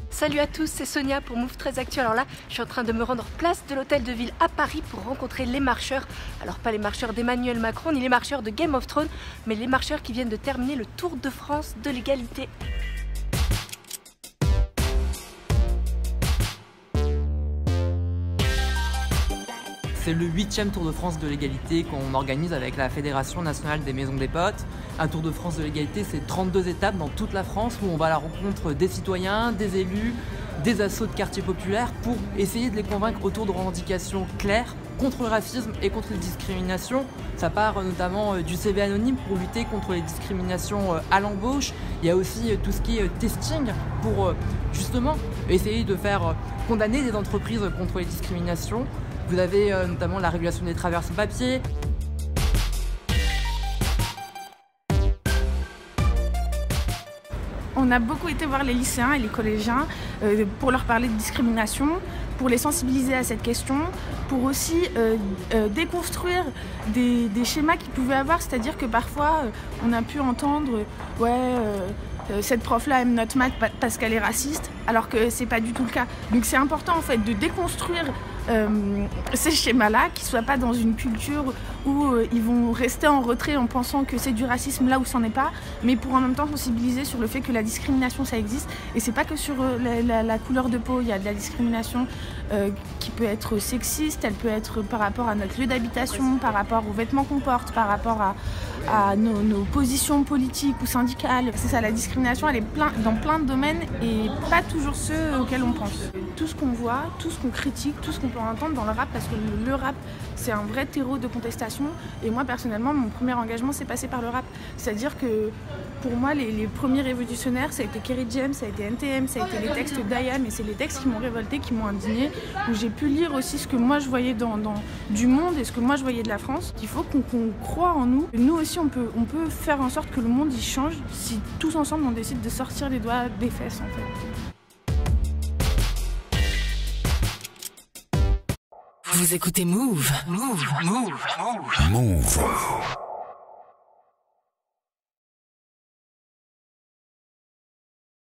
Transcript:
Salut à tous, c'est Sonia pour Move 13 Actu. Alors là, je suis en train de me rendre place de l'Hôtel de Ville à Paris pour rencontrer les marcheurs. Alors pas les marcheurs d'Emmanuel Macron ni les marcheurs de Game of Thrones, mais les marcheurs qui viennent de terminer le Tour de France de l'égalité. C'est le 8e Tour de France de l'égalité qu'on organise avec la Fédération nationale des maisons des potes. Un Tour de France de l'égalité, c'est 32 étapes dans toute la France où on va à la rencontre des citoyens, des élus, des assos de quartiers populaires pour essayer de les convaincre autour de revendications claires contre le racisme et contre les discriminations. Ça part notamment du CV anonyme pour lutter contre les discriminations à l'embauche. Il y a aussi tout ce qui est testing pour justement essayer de faire condamner des entreprises contre les discriminations. Vous avez notamment la régulation des travailleurs sans papier. On a beaucoup été voir les lycéens et les collégiens pour leur parler de discrimination, pour les sensibiliser à cette question, pour aussi déconstruire des schémas qu'ils pouvaient avoir. C'est-à-dire que parfois, on a pu entendre « ouais, cette prof-là aime notre maths parce qu'elle est raciste », alors que c'est pas du tout le cas. Donc c'est important en fait de déconstruire ces schémas-là, qui ne soient pas dans une culture où ils vont rester en retrait en pensant que c'est du racisme là où c'en est pas, mais pour en même temps sensibiliser sur le fait que la discrimination ça existe, et c'est pas que sur la couleur de peau. Il y a de la discrimination qui peut être sexiste, elle peut être par rapport à notre lieu d'habitation, par rapport aux vêtements qu'on porte, par rapport à nos positions politiques ou syndicales. C'est ça, la discrimination elle est dans plein de domaines et pas toujours ceux auxquels on pense. Tout ce qu'on voit, tout ce qu'on critique, tout ce qu'on peut entendre dans le rap, parce que le rap c'est un vrai terreau de contestation, et moi personnellement mon premier engagement c'est passé par le rap. C'est-à-dire que pour moi les premiers révolutionnaires ça a été Kerry James, ça a été NTM, ça a été les textes d'IAM, et c'est les textes qui m'ont révolté, qui m'ont indigné, où j'ai pu lire aussi ce que moi je voyais du monde et ce que moi je voyais de la France. Il faut qu'on croie en nous. Nous aussi on peut faire en sorte que le monde il change si tous ensemble on décide de sortir les doigts des fesses en fait. Vous écoutez Move. Move.